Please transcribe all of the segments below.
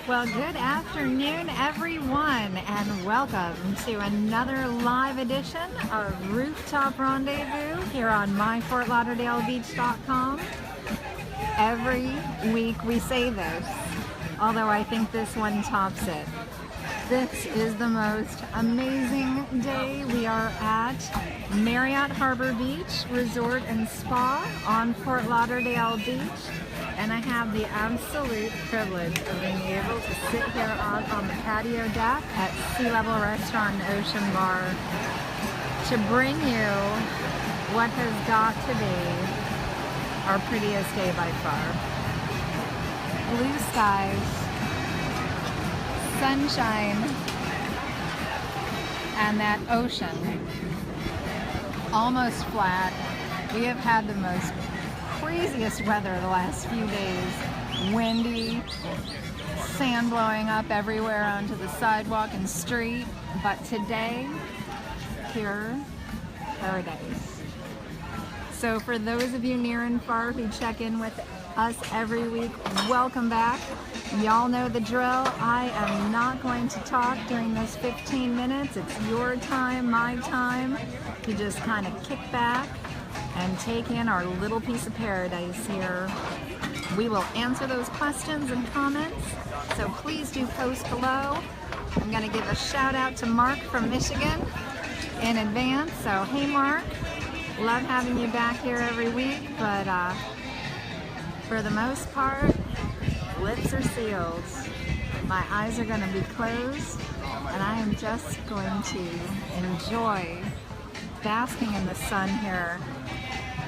Well, good afternoon, everyone, and welcome to another live edition of Rooftop Rendezvous here on MyFortLauderdaleBeach.com. Every week we say this, although I think this one tops it. This is the most amazing day. We are at Marriott Harbor Beach Resort and Spa on Fort Lauderdale Beach. And I have the absolute privilege of being able to sit here out on the patio deck at Sea Level Restaurant and Ocean Bar to bring you what has got to be our prettiest day by far. Blue skies, sunshine, and that ocean almost flat. We have had the most craziest weather the last few days. Windy, sand blowing up everywhere onto the sidewalk and street. But today, pure paradise. So for those of you near and far who check in with us every week, welcome back. Y'all know the drill. I am not going to talk during this 15 minutes. It's your time, my time, to just kind of kick back and take in our little piece of paradise here. We will answer those questions and comments, so please do post below. I'm going to give a shout out to Mark from Michigan in advance. So hey Mark, love having you back here every week, but for the most part, lips are sealed. My eyes are going to be closed, and I am just going to enjoy basking in the sun here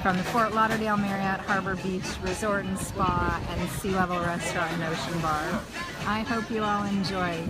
from the Fort Lauderdale Marriott Harbor Beach Resort and Spa and Sea Level Restaurant and Ocean Bar. I hope you all enjoy.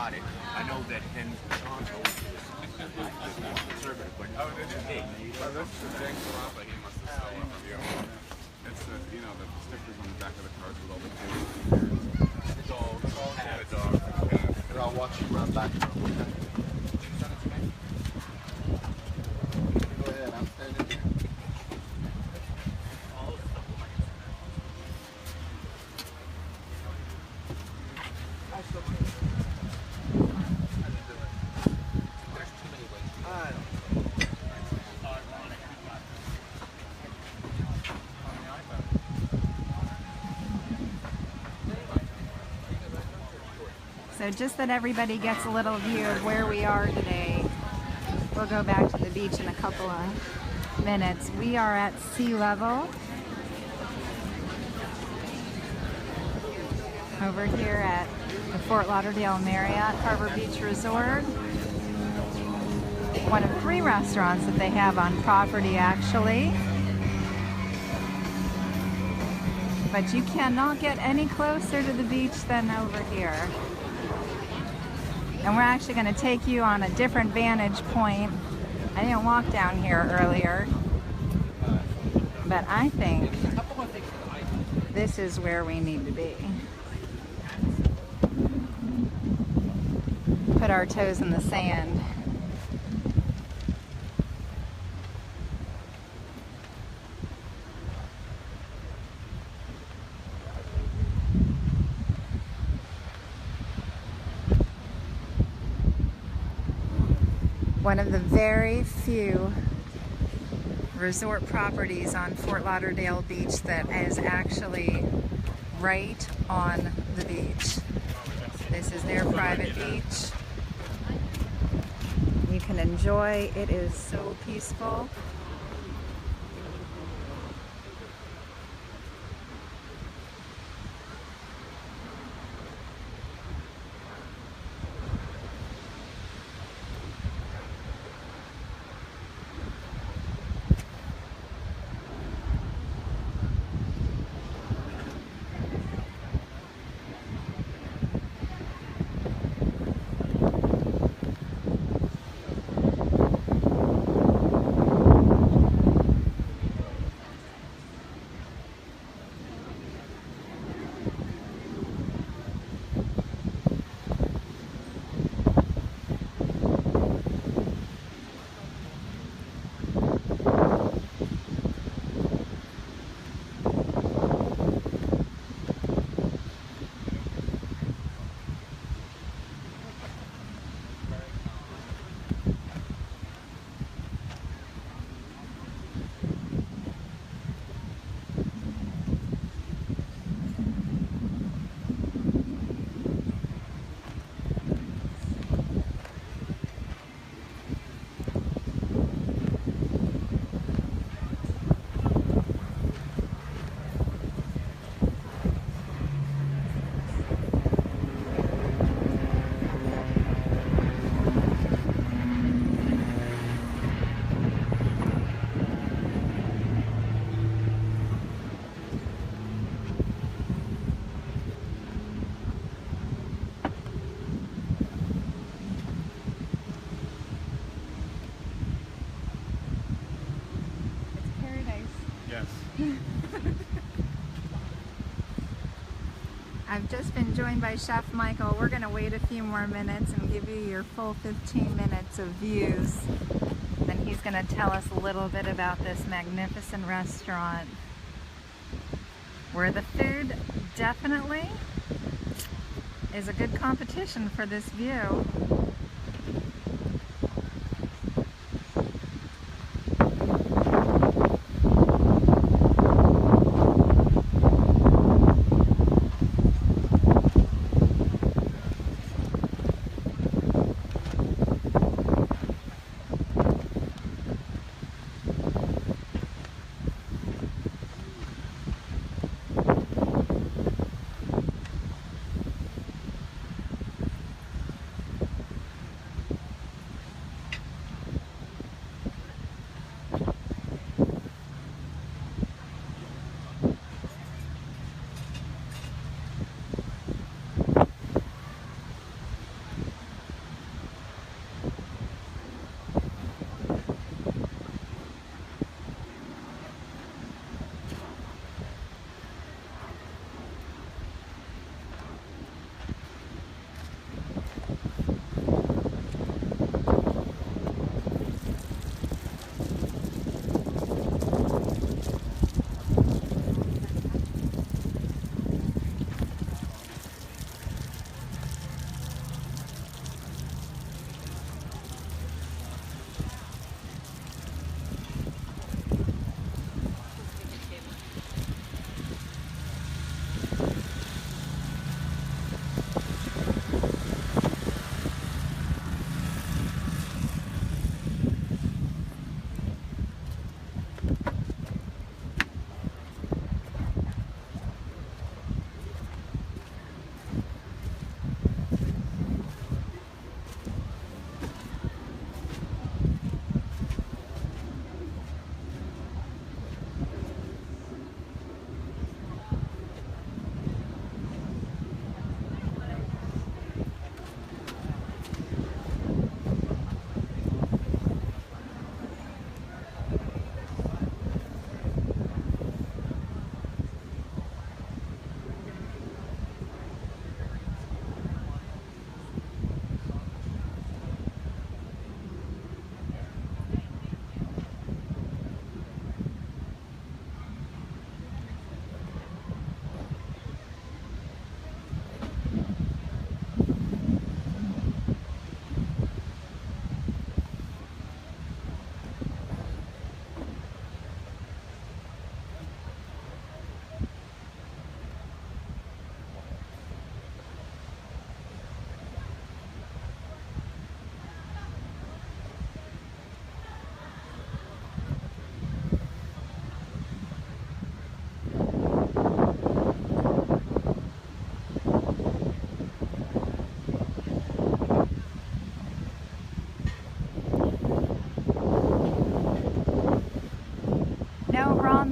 got it. I know that Hen's conservative, but oh, they did. Hey, well, this is the lot, but he must have stolen from you. It's the, you know, the stickers on the back of the cars with all the kids. The dogs. Yeah, the dogs. Here, I'll watch you run back. Go ahead, I'm standing here. So just that everybody gets a little view of where we are today. We'll go back to the beach in a couple of minutes. We are at sea level over here at the Fort Lauderdale Marriott Harbor Beach Resort. One of 3 restaurants that they have on property, actually. But you cannot get any closer to the beach than over here. And we're actually going to take you on a different vantage point. I didn't walk down here earlier, but I think this is where we need to be. Put our toes in the sand. One of the very few resort properties on Fort Lauderdale Beach that is actually right on the beach. This is their private beach. You can enjoy, it is so peaceful. I've just been joined by Chef Michael. We're going to wait a few more minutes and give you your full 15 minutes of views. Then he's going to tell us a little bit about this magnificent restaurant where the food definitely is a good competition for this view.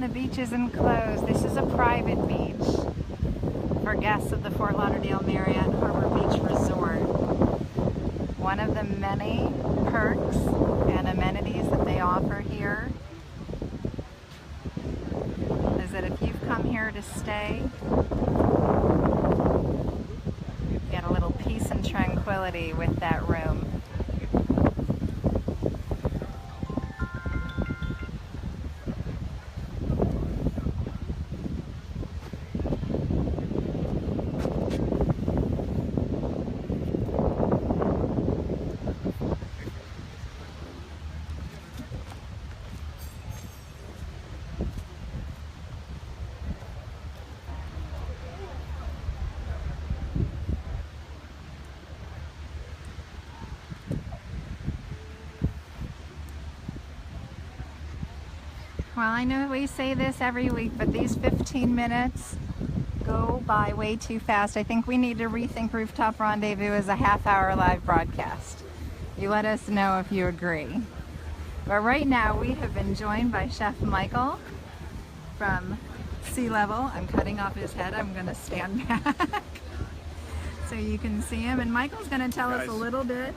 the beach isn't closed. This is a private beach for guests of the Fort Lauderdale Marriott Harbor Beach Resort. One of the many perks and amenities that they offer here is that if you've come here to stay, you get a little peace and tranquility with that room. Well, I know we say this every week, but these 15 minutes go by way too fast. I think we need to rethink Rooftop Rendezvous as a half-hour live broadcast. You let us know if you agree. But right now, we have been joined by Chef Michael from Sea Level. I'm cutting off his head. I'm going to stand back so you can see him. And Michael's going to tell us a little bit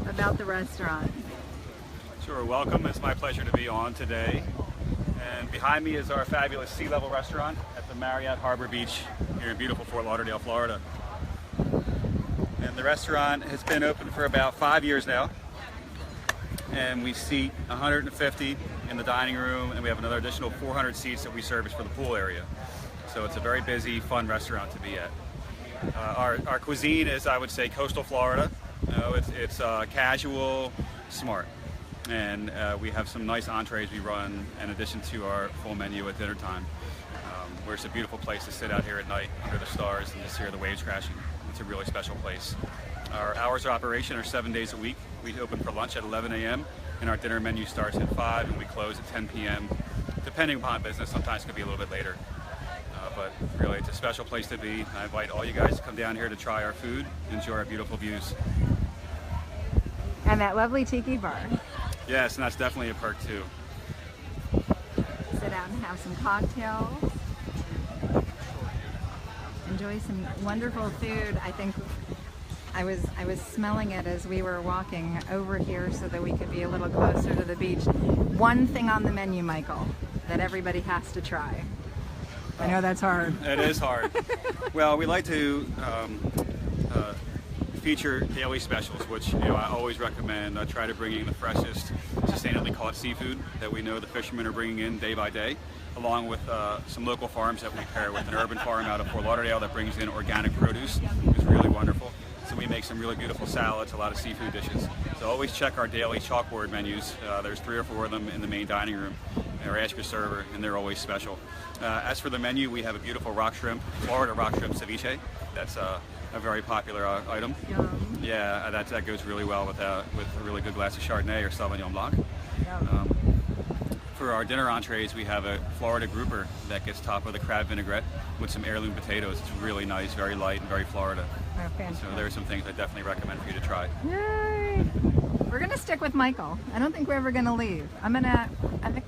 about the restaurant. Sure, welcome. It's my pleasure to be on today. And behind me is our fabulous Sea Level restaurant at the Marriott Harbor Beach here in beautiful Fort Lauderdale, Florida. And the restaurant has been open for about 5 years now. And we seat 150 in the dining room, and we have another additional 400 seats that we service for the pool area. So it's a very busy, fun restaurant to be at. Our cuisine is, I would say, coastal Florida. It's casual, smart. And we have some nice entrees we run in addition to our full menu at dinner time, where it's a beautiful place to sit out here at night under the stars and just hear the waves crashing. It's a really special place. Our hours of operation are 7 days a week. We open for lunch at 11 a.m. and our dinner menu starts at 5 and we close at 10 p.m. depending upon business. Sometimes it could be a little bit later. But really, it's a special place to be. I invite all you guys to come down here to try our food, enjoy our beautiful views. And that lovely tiki bar. Yes, and that's definitely a perk too. Sit down and have some cocktails. Enjoy some wonderful food. I think I was smelling it as we were walking over here so that we could be a little closer to the beach. One thing on the menu, Michael, that everybody has to try. I know that's hard. It is hard. Well, we like to feature daily specials, which I always recommend. I try to bring in the freshest, sustainably caught seafood that we know the fishermen are bringing in day by day, along with some local farms that we pair with an urban farm out of Fort Lauderdale that brings in organic produce. It's really wonderful. So we make some really beautiful salads, a lot of seafood dishes. So always check our daily chalkboard menus. There's 3 or 4 of them in the main dining room, or ask your server, and they're always special. As for the menu, we have a beautiful rock shrimp, Florida rock shrimp ceviche. That's a very popular item. Yum. Yeah, that goes really well with a really good glass of Chardonnay or Sauvignon Blanc. For our dinner entrees, we have a Florida grouper that gets topped with a crab vinaigrette with some heirloom potatoes. It's really nice, very light, and very Florida. Okay. So there are some things I definitely recommend for you to try. Yay! We're gonna stick with Michael. I don't think we're ever gonna leave. I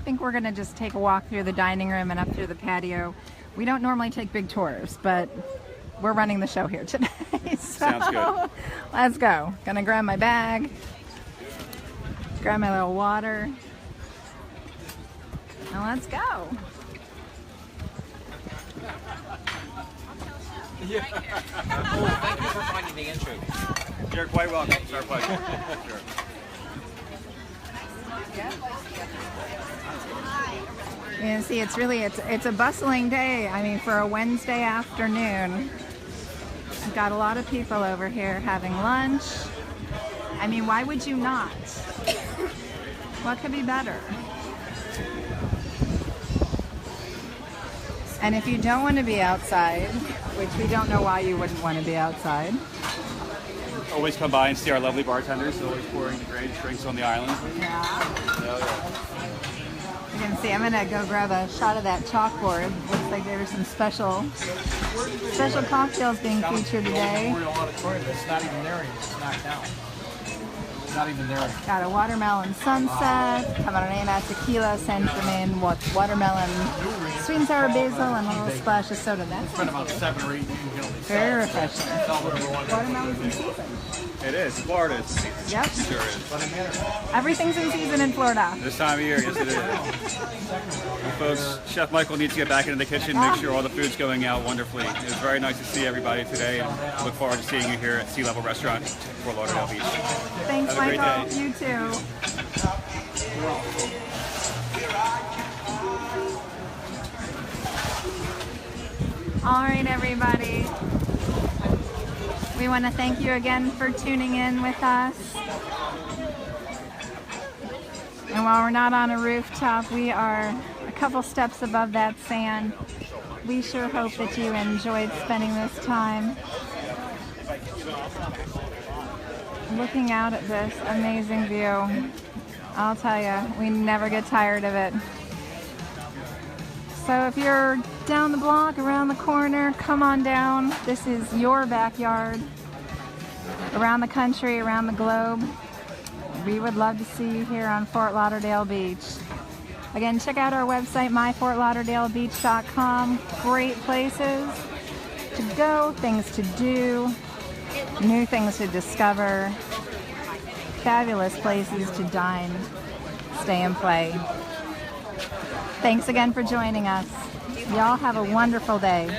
think we're gonna just take a walk through the dining room and up through the patio. We don't normally take big tours, but we're running the show here today. So Sounds good. Let's go. Gonna grab my bag, grab my little water, and let's go. Yeah. Oh, thank you for finding the entry. You're quite welcome. It's our pleasure. Sure. You can see it's a bustling day. I mean, for a Wednesday afternoon, we've got a lot of people over here having lunch. I mean, why would you not? What could be better? And if you don't want to be outside, which we don't know why you wouldn't want to be outside. Always come by and see our lovely bartenders. Always pouring the great drinks on the island. Yeah. Yeah. You can see I'm gonna go grab a shot of that chalkboard. Looks like there are some special cocktails being featured today. Memorial Auditorium, it's not even there, it's knocked down. Not even there. Got a watermelon sunset, camarena, tequila, San Germain, watermelon, sweet and sour basil, and a little splash of soda. That's Spent about 7 or 8 very refreshing. Watermelon's in season. It is. Florida is. Yep. Sure is. Everything's in season in Florida. This time of year, yes it is. Well, folks, Chef Michael needs to get back into the kitchen, make sure all the food's going out wonderfully. It was very nice to see everybody today, and I look forward to seeing you here at Sea Level Restaurant, Fort Lauderdale Beach. Thanks, Have a great Michael. day. You too. All right, everybody. We want to thank you again for tuning in with us. And while we're not on a rooftop, we are a couple steps above that sand. We sure hope that you enjoyed spending this time looking out at this amazing view. I'll tell you, we never get tired of it. So if you're down the block, around the corner, come on down. This is your backyard. Around the country, around the globe, we would love to see you here on Fort Lauderdale Beach. Again, check out our website, MyFortLauderdaleBeach.com. Great places to go, things to do, new things to discover, fabulous places to dine, stay and play. Thanks again for joining us. Y'all have a wonderful day.